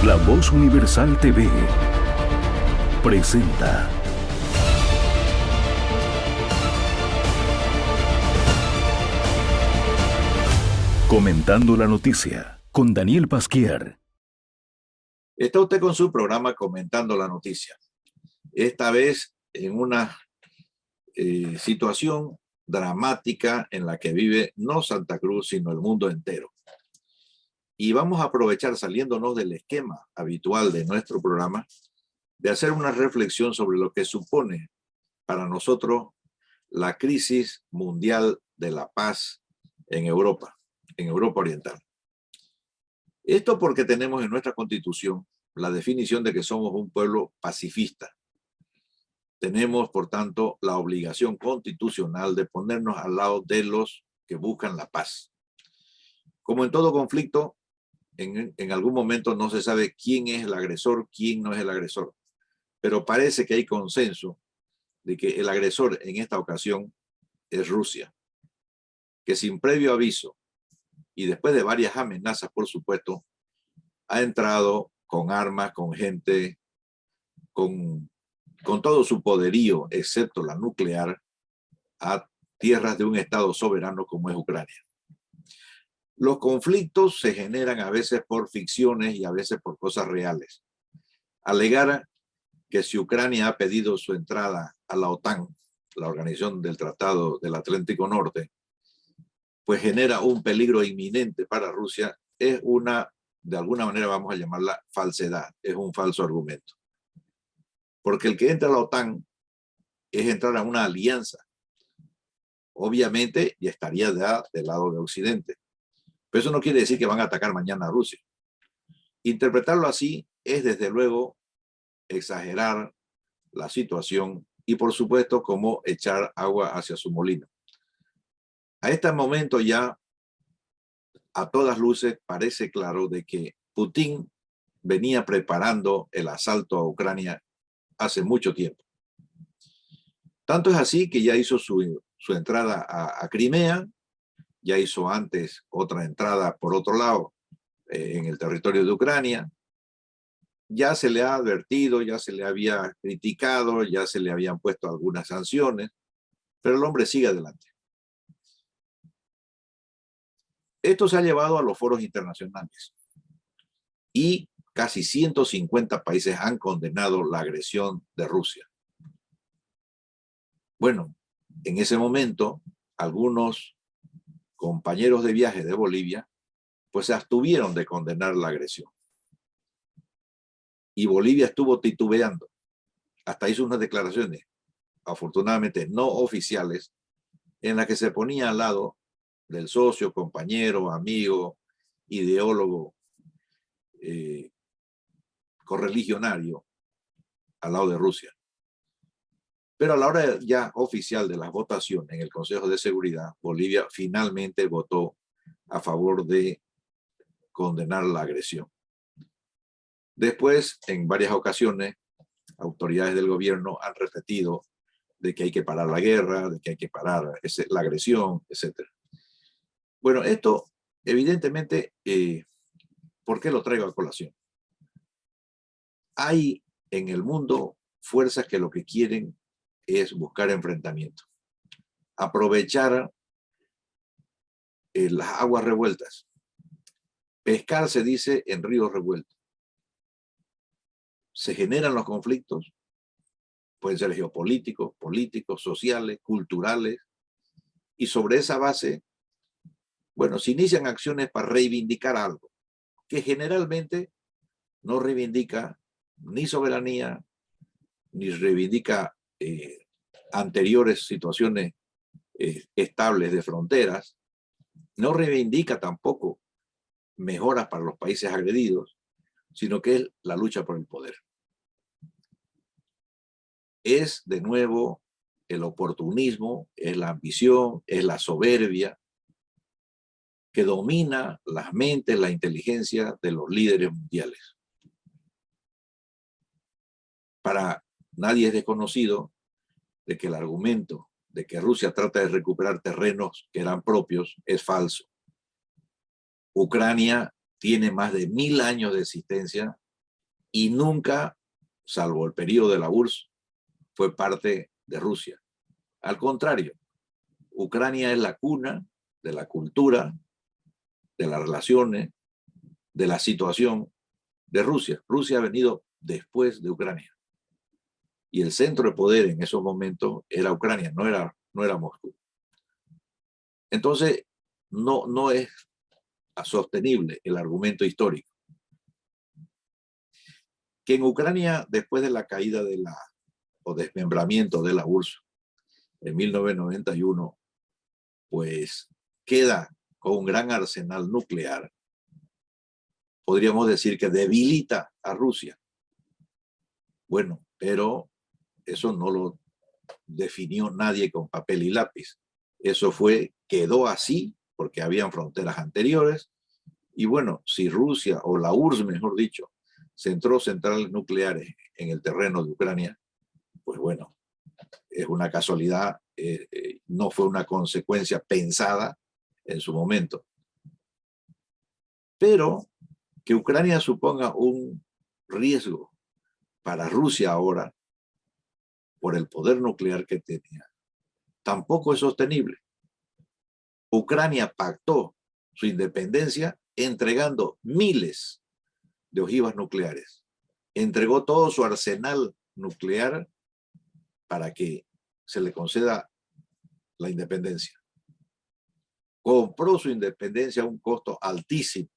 La Voz Universal TV presenta Comentando la Noticia con Daniel Pasquier. Está usted con su programa Comentando la Noticia. Esta vez en una situación dramática en la que vive no Santa Cruz, sino el mundo entero. Y vamos a aprovechar, saliéndonos del esquema habitual de nuestro programa, de hacer una reflexión sobre lo que supone para nosotros la crisis mundial de la paz en Europa Oriental. Esto porque tenemos en nuestra Constitución la definición de que somos un pueblo pacifista. Tenemos, por tanto, la obligación constitucional de ponernos al lado de los que buscan la paz. Como en todo conflicto, en algún momento no se sabe quién es el agresor, quién no es el agresor. Pero parece que hay consenso de que el agresor en esta ocasión es Rusia, que sin previo aviso y después de varias amenazas, por supuesto, ha entrado con armas, con gente, con todo su poderío, excepto la nuclear, a tierras de un Estado soberano como es Ucrania. Los conflictos se generan a veces por ficciones y a veces por cosas reales. Alegar que si Ucrania ha pedido su entrada a la OTAN, la Organización del Tratado del Atlántico Norte, pues genera un peligro inminente para Rusia, es una, de alguna manera vamos a llamarla falsedad, es un falso argumento. Porque el que entra a la OTAN es entrar a una alianza. Obviamente, ya estaría del lado de Occidente. Pero eso no quiere decir que van a atacar mañana a Rusia. Interpretarlo así es, desde luego, exagerar la situación y, por supuesto, como echar agua hacia su molino. A este momento ya, a todas luces, parece claro de que Putin venía preparando el asalto a Ucrania hace mucho tiempo. Tanto es así que ya hizo su entrada a Crimea, ya hizo antes otra entrada por otro lado en el territorio de Ucrania. Ya se le ha advertido, ya se le había criticado, ya se le habían puesto algunas sanciones, pero el hombre sigue adelante. Esto se ha llevado a los foros internacionales y casi 150 países han condenado la agresión de Rusia. Bueno, en ese momento, algunos compañeros de viaje de Bolivia pues se abstuvieron de condenar la agresión. Y Bolivia estuvo titubeando. Hasta hizo unas declaraciones, afortunadamente no oficiales, en las que se ponía al lado del socio, compañero, amigo, ideólogo, correligionario, al lado de Rusia. Pero a la hora ya oficial de las votaciones en el Consejo de Seguridad, Bolivia finalmente votó a favor de condenar la agresión. Después, en varias ocasiones, autoridades del gobierno han repetido de que hay que parar la guerra, de que hay que parar la agresión, etc. Bueno, esto evidentemente, ¿por qué lo traigo a colación? Hay en el mundo fuerzas que lo que quieren es buscar enfrentamiento, aprovechar las aguas revueltas. Pescar, se dice, en ríos revueltos. Se generan los conflictos, pueden ser geopolíticos, políticos, sociales, culturales, y sobre esa base, bueno, se inician acciones para reivindicar algo, que generalmente no reivindica ni soberanía, ni reivindica anteriores situaciones estables de fronteras, no reivindica tampoco mejoras para los países agredidos, sino que es la lucha por el poder. Es, de nuevo, el oportunismo, es la ambición, es la soberbia que domina las mentes, la inteligencia de los líderes mundiales. Para nadie es desconocido de que el argumento de que Rusia trata de recuperar terrenos que eran propios es falso. Ucrania tiene más de 1000 años de existencia y nunca, salvo el periodo de la URSS, fue parte de Rusia. Al contrario, Ucrania es la cuna de la cultura, de las relaciones, de la situación de Rusia. Rusia ha venido después de Ucrania. Y el centro de poder en esos momentos era Ucrania, no era Moscú. Entonces, no es sostenible el argumento histórico. Que en Ucrania, después de la caída o desmembramiento de la URSS en 1991, pues queda con un gran arsenal nuclear, podríamos decir que debilita a Rusia. Bueno, pero eso no lo definió nadie con papel y lápiz. Eso quedó así porque habían fronteras anteriores. Y bueno, si Rusia, o la URSS, mejor dicho, centró centrales nucleares en el terreno de Ucrania, pues bueno, es una casualidad, no fue una consecuencia pensada en su momento. Pero que Ucrania suponga un riesgo para Rusia ahora, por el poder nuclear que tenía, tampoco es sostenible. Ucrania pactó su independencia entregando miles de ojivas nucleares. Entregó todo su arsenal nuclear para que se le conceda la independencia. Compró su independencia a un costo altísimo.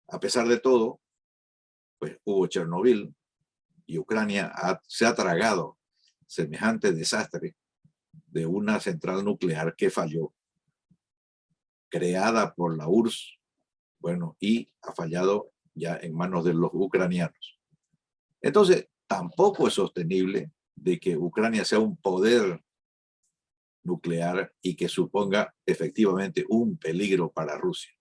A pesar de todo, pues hubo Chernobyl y Ucrania se ha tragado semejante desastre de una central nuclear que falló, creada por la URSS, bueno, y ha fallado ya en manos de los ucranianos. Entonces, tampoco es sostenible de que Ucrania sea un poder nuclear y que suponga efectivamente un peligro para Rusia.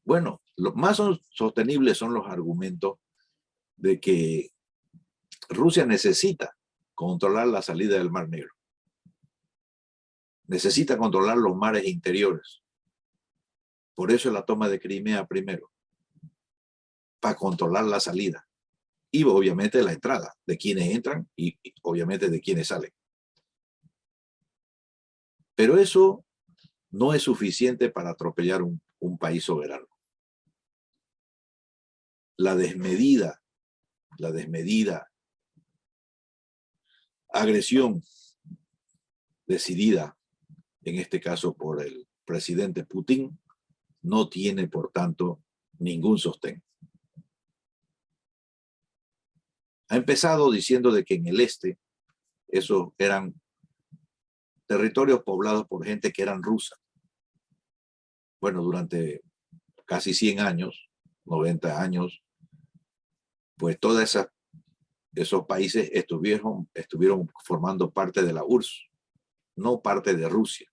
Bueno, lo más sostenibles son los argumentos de que Rusia necesita controlar la salida del Mar Negro. Necesita controlar los mares interiores. Por eso la toma de Crimea primero, para controlar la salida y obviamente la entrada de quienes entran y obviamente de quienes salen. Pero eso no es suficiente para atropellar un país soberano. La desmedida agresión decidida, en este caso por el presidente Putin, no tiene, por tanto, ningún sostén. Ha empezado diciendo de que en el este, esos eran territorios poblados por gente que eran rusa. Bueno, durante casi 100 años, 90 años, pues todos esos países estuvieron formando parte de la URSS, no parte de Rusia.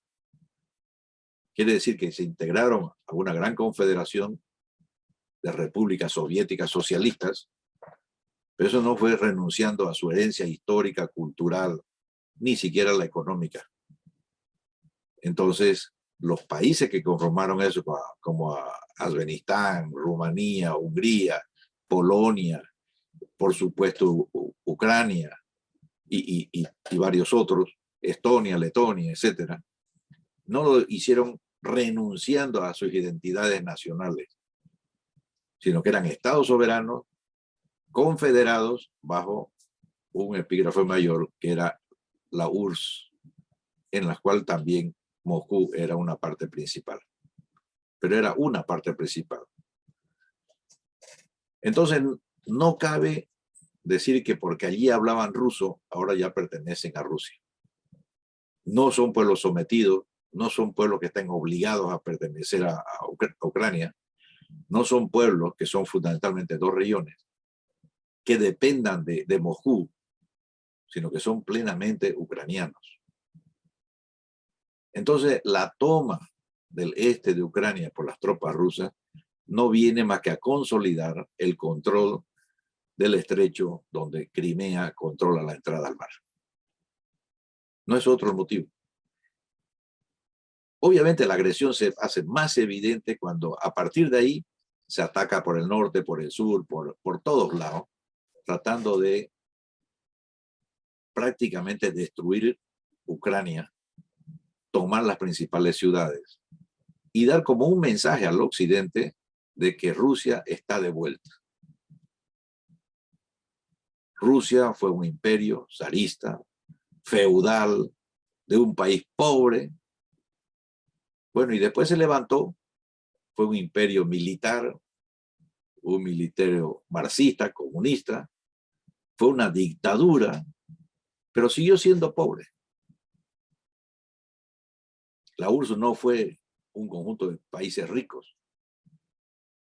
Quiere decir que se integraron a una gran confederación de repúblicas soviéticas socialistas, pero eso no fue renunciando a su herencia histórica, cultural, ni siquiera la económica. Entonces, los países que conformaron eso, como Afganistán, Rumanía, Hungría, Polonia, por supuesto Ucrania y varios otros, Estonia, Letonia, etcétera, no lo hicieron renunciando a sus identidades nacionales, sino que eran estados soberanos confederados bajo un epígrafe mayor que era la URSS, en la cual también Moscú era una parte principal, pero era una parte principal. Entonces, no cabe decir que porque allí hablaban ruso, ahora ya pertenecen a Rusia. No son pueblos sometidos, no son pueblos que estén obligados a pertenecer a Ucrania, no son pueblos que son fundamentalmente dos regiones que dependan de Moscú, sino que son plenamente ucranianos. Entonces, la toma del este de Ucrania por las tropas rusas no viene más que a consolidar el control del estrecho donde Crimea controla la entrada al mar. No es otro motivo. Obviamente la agresión se hace más evidente cuando a partir de ahí se ataca por el norte, por el sur, por todos lados, tratando de prácticamente destruir Ucrania, tomar las principales ciudades y dar como un mensaje al occidente de que Rusia está de vuelta. Rusia fue un imperio zarista, feudal, de un país pobre. Bueno, y después se levantó, fue un imperio militar, un ministerio marxista, comunista, fue una dictadura, pero siguió siendo pobre. La URSS no fue un conjunto de países ricos.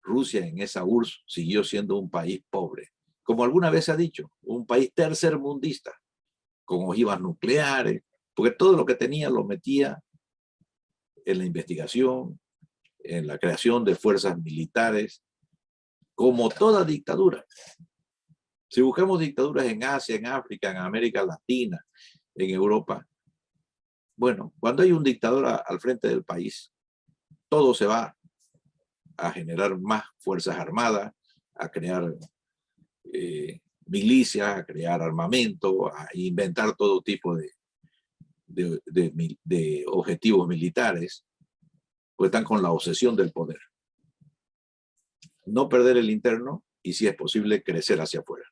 Rusia en esa URSS siguió siendo un país pobre. Como alguna vez se ha dicho, un país tercermundista, con ojivas nucleares, porque todo lo que tenía lo metía en la investigación, en la creación de fuerzas militares, como toda dictadura. Si buscamos dictaduras en Asia, en África, en América Latina, en Europa, bueno, cuando hay un dictador al frente del país, todo se va a generar más fuerzas armadas, a crear milicias, a crear armamento, a inventar todo tipo de objetivos militares, pues están con la obsesión del poder. No perder el interno y, si es posible, crecer hacia afuera.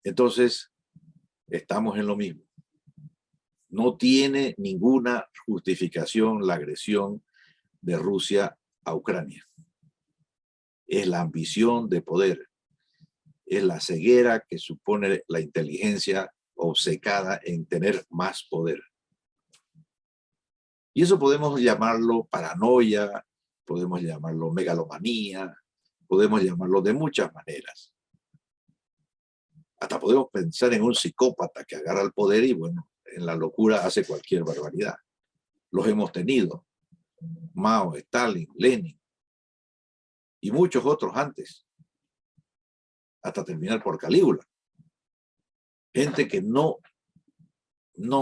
Entonces, estamos en lo mismo. No tiene ninguna justificación la agresión de Rusia a Ucrania. Es la ambición de poder, es la ceguera que supone la inteligencia obcecada en tener más poder. Y eso podemos llamarlo paranoia, podemos llamarlo megalomanía, podemos llamarlo de muchas maneras. Hasta podemos pensar en un psicópata que agarra el poder y, bueno, en la locura hace cualquier barbaridad. Los hemos tenido. Mao, Stalin, Lenin y muchos otros antes, hasta terminar por Calígula. Gente que no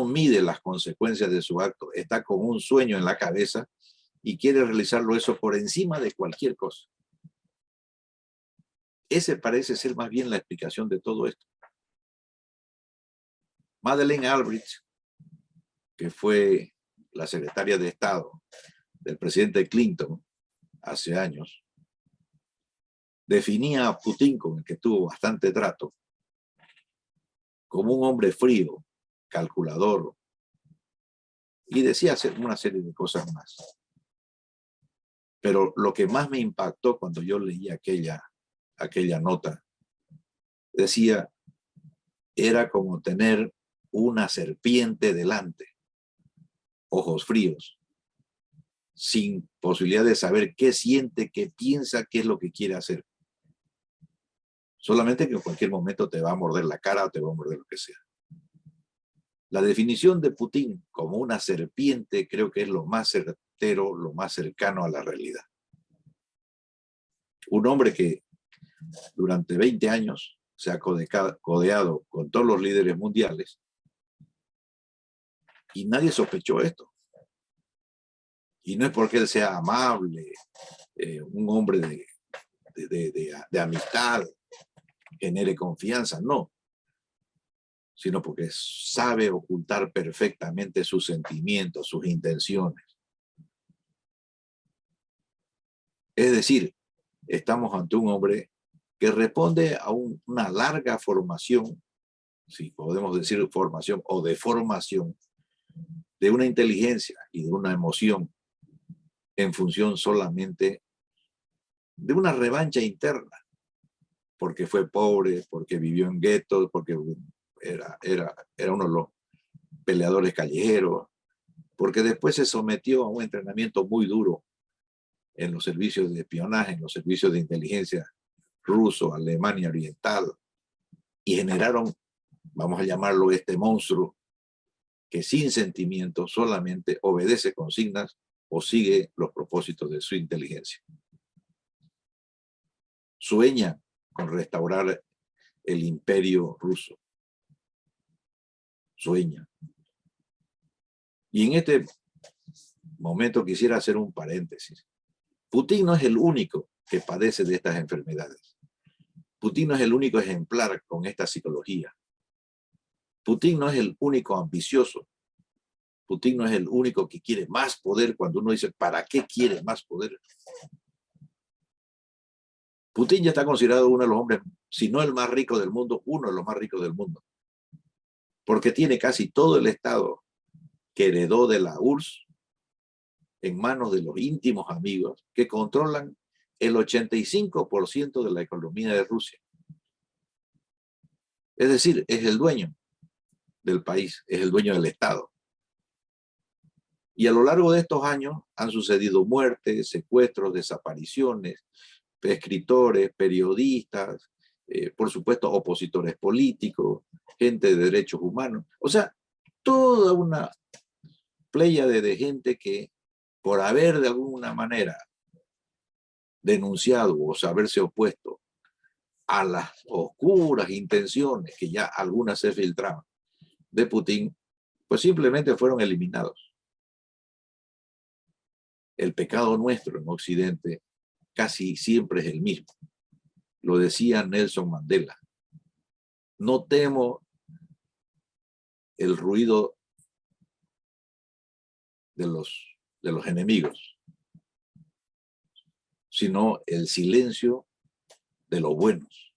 mide las consecuencias de su acto, está con un sueño en la cabeza y quiere realizarlo eso por encima de cualquier cosa. Ese parece ser más bien la explicación de todo esto. Madeleine Albright, que fue la secretaria de Estado del presidente Clinton hace años, definía a Putin, con el que tuvo bastante trato, como un hombre frío, calculador, y decía una serie de cosas más. Pero lo que más me impactó cuando yo leí aquella nota, decía, era como tener una serpiente delante, ojos fríos, sin posibilidad de saber qué siente, qué piensa, qué es lo que quiere hacer. Solamente que en cualquier momento te va a morder la cara o te va a morder lo que sea. La definición de Putin como una serpiente creo que es lo más certero, lo más cercano a la realidad. Un hombre que durante 20 años se ha codeado con todos los líderes mundiales y nadie sospechó esto. Y no es porque él sea amable, un hombre de amistad, genere confianza, no. Sino porque sabe ocultar perfectamente sus sentimientos, sus intenciones. Es decir, estamos ante un hombre que responde a una larga formación, si podemos decir formación o deformación, de una inteligencia y de una emoción en función solamente de una revancha interna, porque fue pobre, porque vivió en guetos, porque era uno de los peleadores callejeros, porque después se sometió a un entrenamiento muy duro en los servicios de espionaje, en los servicios de inteligencia ruso, Alemania Oriental, y generaron, vamos a llamarlo, este monstruo que sin sentimiento solamente obedece consignas o sigue los propósitos de su inteligencia. Sueña con restaurar el imperio ruso. Sueña. Y en este momento quisiera hacer un paréntesis. Putin no es el único que padece de estas enfermedades. Putin no es el único ejemplar con esta psicología. Putin no es el único ambicioso. Putin no es el único que quiere más poder cuando uno dice, ¿para qué quiere más poder? Putin ya está considerado uno de los hombres, si no el más rico del mundo, uno de los más ricos del mundo. Porque tiene casi todo el Estado que heredó de la URSS en manos de los íntimos amigos que controlan el 85% de la economía de Rusia. Es decir, es el dueño del país, es el dueño del Estado. Y a lo largo de estos años han sucedido muertes, secuestros, desapariciones, escritores, periodistas, por supuesto opositores políticos, gente de derechos humanos. O sea, toda una pléyade de gente que por haber de alguna manera denunciado o haberse opuesto a las oscuras intenciones que ya algunas se filtraban de Putin, pues simplemente fueron eliminados. El pecado nuestro en Occidente casi siempre es el mismo. Lo decía Nelson Mandela. No temo el ruido de los enemigos, sino el silencio de los buenos.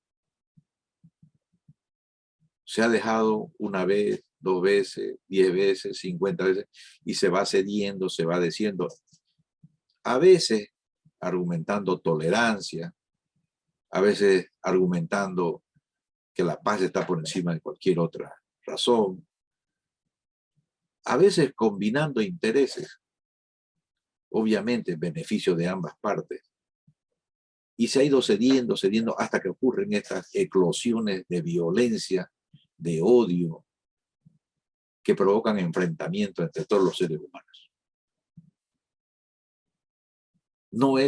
Se ha dejado una vez, 2 veces, 10 veces, 50 veces, y se va cediendo, se va diciendo. A veces argumentando tolerancia, a veces argumentando que la paz está por encima de cualquier otra razón, a veces combinando intereses, obviamente en beneficio de ambas partes, y se ha ido cediendo hasta que ocurren estas eclosiones de violencia, de odio, que provocan enfrentamiento entre todos los seres humanos. No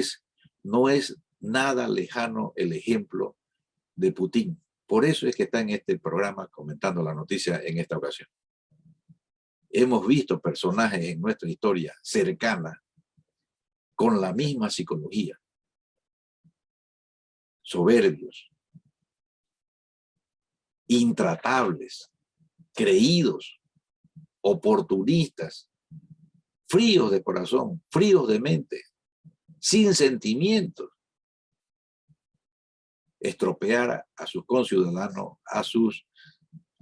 es nada lejano el ejemplo de Putin. Por eso es que está en este programa comentando la noticia en esta ocasión. Hemos visto personajes en nuestra historia cercana con la misma psicología. Soberbios, intratables, creídos, oportunistas, fríos de corazón, fríos de mente, sin sentimientos. Estropear a sus conciudadanos,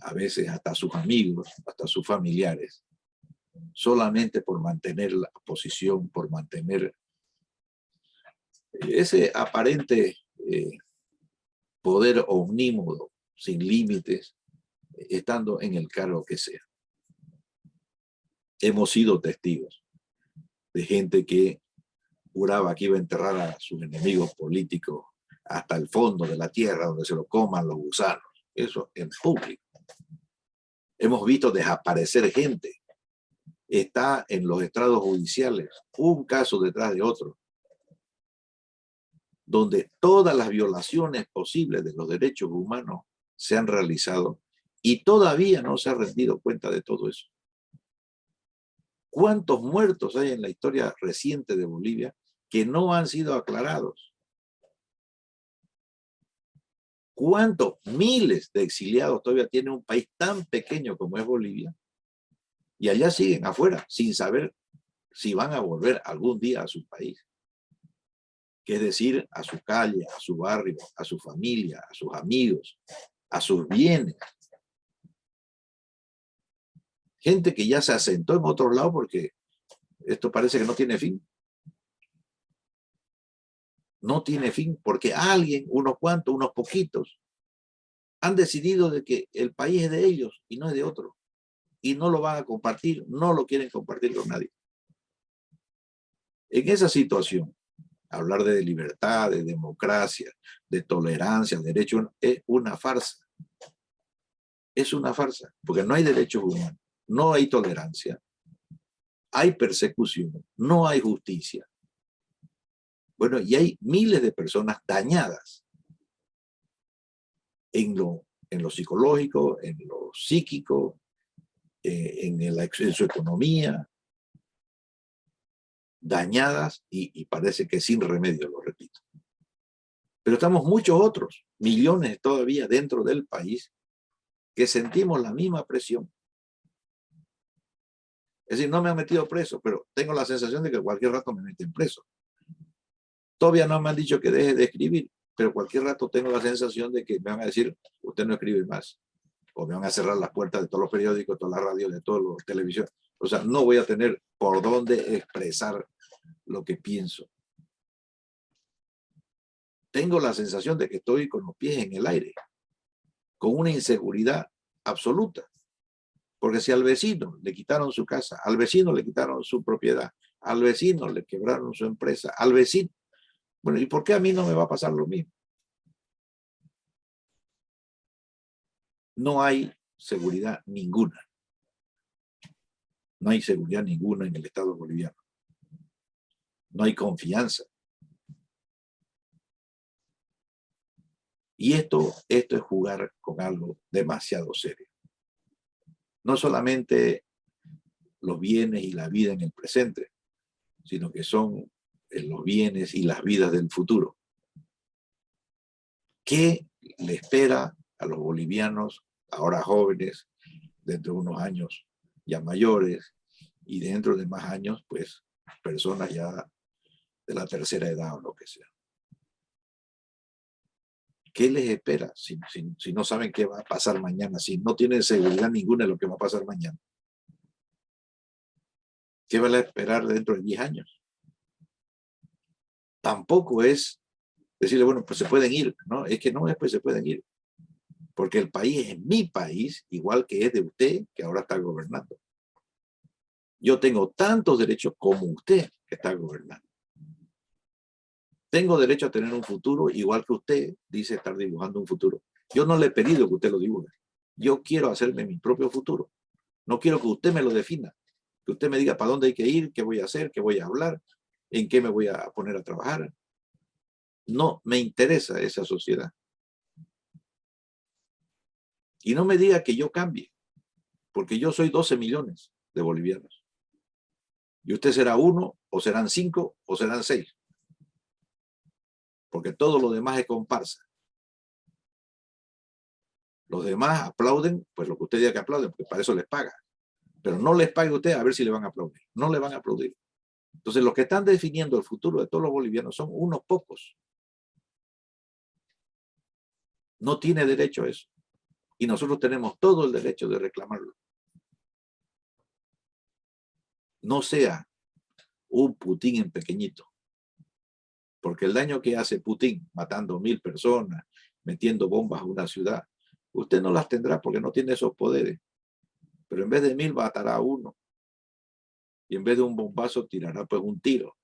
a veces hasta a sus amigos, hasta a sus familiares, solamente por mantener la posición, por mantener ese aparente poder omnímodo, sin límites, estando en el cargo que sea. Hemos sido testigos de gente que juraba que iba a enterrar a sus enemigos políticos hasta el fondo de la tierra, donde se lo coman los gusanos. Eso en público. Hemos visto desaparecer gente. Está en los estrados judiciales un caso detrás de otro, donde todas las violaciones posibles de los derechos humanos se han realizado y todavía no se ha rendido cuenta de todo eso. ¿Cuántos muertos hay en la historia reciente de Bolivia que no han sido aclarados? ¿Cuántos miles de exiliados todavía tiene un país tan pequeño como es Bolivia? Y allá siguen afuera sin saber si van a volver algún día a su país. Que es decir, a su calle, a su barrio, a su familia, a sus amigos, a sus bienes. Gente que ya se asentó en otro lado porque esto parece que no tiene fin. No tiene fin porque alguien, unos cuantos, unos poquitos, han decidido de que el país es de ellos y no es de otro. Y no lo van a compartir, no lo quieren compartir con nadie. En esa situación, hablar de libertad, de democracia, de tolerancia, de derechos, es una farsa. Es una farsa, porque no hay derechos humanos, no hay tolerancia, hay persecución, no hay justicia. Bueno, y hay miles de personas dañadas en lo psicológico, en lo psíquico, en su economía. dañadas y parece que sin remedio, lo repito. Pero estamos muchos otros, millones todavía dentro del país, que sentimos la misma presión. Es decir, no me han metido preso, pero tengo la sensación de que cualquier rato me meten preso. Todavía no me han dicho que deje de escribir, pero cualquier rato tengo la sensación de que me van a decir, usted no escribe más. O me van a cerrar las puertas de todos los periódicos, de todas las radios, de todas las televisiones. O sea, no voy a tener por dónde expresar lo que pienso. Tengo la sensación de que estoy con los pies en el aire, con una inseguridad absoluta. Porque si al vecino le quitaron su casa, al vecino le quitaron su propiedad, al vecino le quebraron su empresa, al vecino, bueno, ¿y por qué a mí no me va a pasar lo mismo? No hay seguridad ninguna. No hay seguridad ninguna en el Estado boliviano. No hay confianza. Y esto es jugar con algo demasiado serio. No solamente los bienes y la vida en el presente, sino que son los bienes y las vidas del futuro. ¿Qué le espera a los bolivianos, ahora jóvenes, dentro de unos años ya mayores, y dentro de más años, pues, personas ya de la tercera edad o lo que sea? ¿Qué les espera si no saben qué va a pasar mañana, si no tienen seguridad ninguna de lo que va a pasar mañana? ¿Qué van a esperar dentro de 10 años? Tampoco es decirle, bueno, pues se pueden ir, ¿no? Es que no es pues se pueden ir. Porque el país es mi país, igual que es de usted, que ahora está gobernando. Yo tengo tantos derechos como usted que está gobernando. Tengo derecho a tener un futuro, igual que usted dice estar dibujando un futuro. Yo no le he pedido que usted lo dibuje. Yo quiero hacerme mi propio futuro. No quiero que usted me lo defina. Que usted me diga para dónde hay que ir, qué voy a hacer, qué voy a hablar, en qué me voy a poner a trabajar. No me interesa esa sociedad. Y no me diga que yo cambie, porque yo soy 12 millones de bolivianos. Y usted será 1, o serán 5, o serán 6. Porque todo lo demás es comparsa. Los demás aplauden, pues lo que usted diga que aplauden, porque para eso les paga. Pero no les pague usted a ver si le van a aplaudir. No le van a aplaudir. Entonces, los que están definiendo el futuro de todos los bolivianos son unos pocos. No tiene derecho a eso. Y nosotros tenemos todo el derecho de reclamarlo. No sea un Putin en pequeñito. Porque el daño que hace Putin, matando 1000 personas, metiendo bombas a una ciudad, usted no las tendrá porque no tiene esos poderes. Pero en vez de 1000 matará a 1. Y en vez de un bombazo tirará pues un tiro.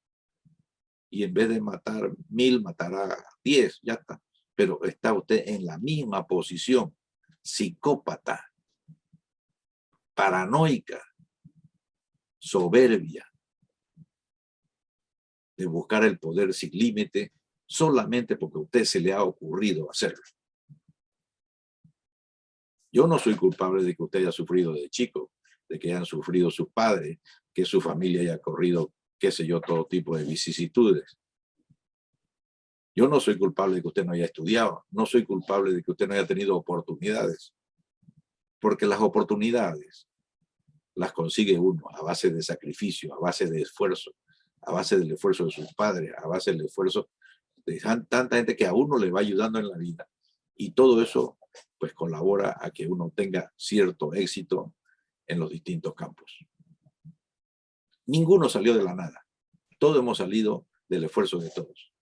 Y en vez de matar 1000 matará 10, ya está. Pero está usted en la misma posición, psicópata, paranoica, soberbia, de buscar el poder sin límite solamente porque a usted se le ha ocurrido hacerlo. Yo no soy culpable de que usted haya sufrido de chico, de que hayan sufrido sus padres, que su familia haya corrido, qué sé yo, todo tipo de vicisitudes. Yo no soy culpable de que usted no haya estudiado, no soy culpable de que usted no haya tenido oportunidades, porque las oportunidades las consigue uno a base de sacrificio, a base de esfuerzo, a base del esfuerzo de sus padres, a base del esfuerzo de tanta gente que a uno le va ayudando en la vida. Y todo eso pues colabora a que uno tenga cierto éxito en los distintos campos. Ninguno salió de la nada. Todos hemos salido del esfuerzo de todos.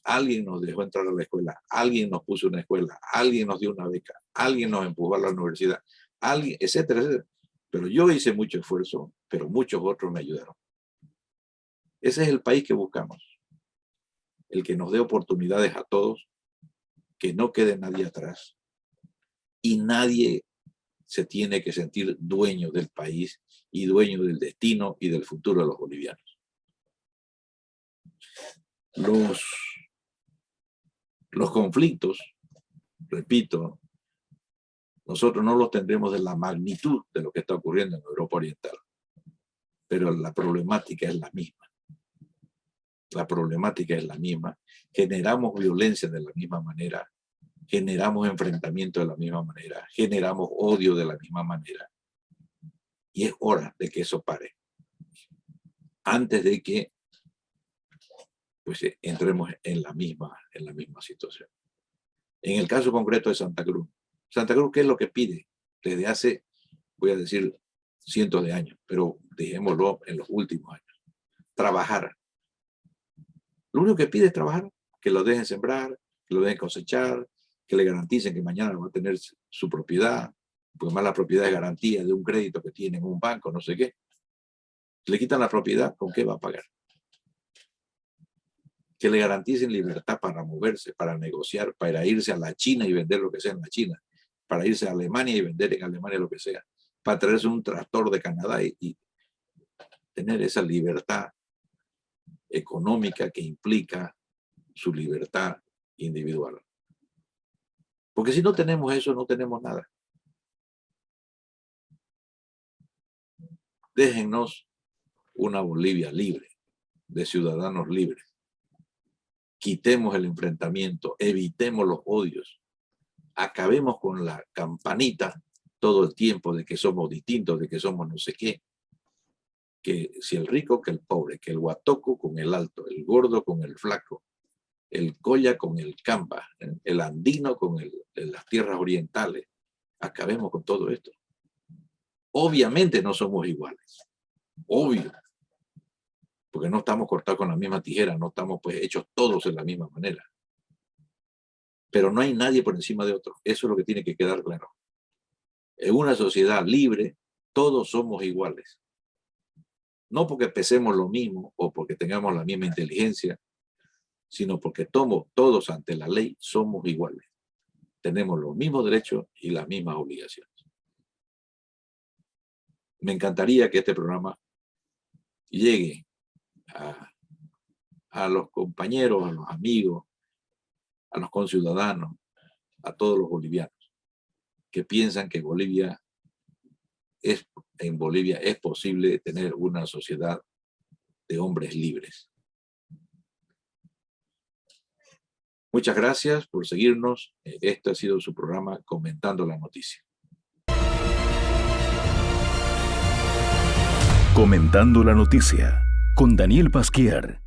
Alguien nos dejó entrar a la escuela, alguien nos puso una escuela, alguien nos dio una beca, alguien nos empujó a la universidad, alguien, etcétera, etcétera. Pero yo hice mucho esfuerzo, pero muchos otros me ayudaron. Ese es el país que buscamos. El que nos dé oportunidades a todos, que no quede nadie atrás. Y nadie se tiene que sentir dueño del país y dueño del destino y del futuro de los bolivianos. Los conflictos, repito, nosotros no los tendremos de la magnitud de lo que está ocurriendo en Europa Oriental. pero la problemática es la misma. La problemática es la misma. Generamos violencia de la misma manera, generamos enfrentamiento de la misma manera, generamos odio de la misma manera. Y es hora de que eso pare. Antes de que pues, entremos en la misma situación. En el caso concreto de Santa Cruz, ¿qué es lo que pide? Desde hace, voy a decir, cientos de años, pero dejémoslo en los últimos años. Trabajar. Lo único que pide es trabajar, que lo dejen sembrar, que lo dejen cosechar, que le garanticen que mañana va a tener su propiedad, porque más la propiedad es garantía de un crédito que tiene en un banco, no sé qué. Le quitan la propiedad, ¿con qué va a pagar? Que le garanticen libertad para moverse, para negociar, para irse a la China y vender lo que sea en la China, para irse a Alemania y vender en Alemania lo que sea, para traerse un tractor de Canadá y tener esa libertad económica que implica su libertad individual. Porque si no tenemos eso, no tenemos nada. Déjennos una Bolivia libre, de ciudadanos libres. Quitemos el enfrentamiento, evitemos los odios, acabemos con la campanita todo el tiempo de que somos distintos, de que somos no sé qué. Que si el rico que el pobre, que el guatoco con el alto, el gordo con el flaco, el colla con el campa, el andino con las tierras orientales. Acabemos con todo esto. Obviamente no somos iguales. Obvio. Porque no estamos cortados con la misma tijera, no estamos pues hechos todos de la misma manera. Pero no hay nadie por encima de otro. Eso es lo que tiene que quedar claro. En una sociedad libre, todos somos iguales. No porque pesemos lo mismo o porque tengamos la misma inteligencia, sino porque todos ante la ley somos iguales. Tenemos los mismos derechos y las mismas obligaciones. Me encantaría que este programa llegue a los compañeros, a los amigos, a los conciudadanos, a todos los bolivianos que piensan que en Bolivia es posible tener una sociedad de hombres libres. Muchas gracias por seguirnos. Este ha sido su programa Comentando la Noticia. Comentando la Noticia con Daniel Pasquier.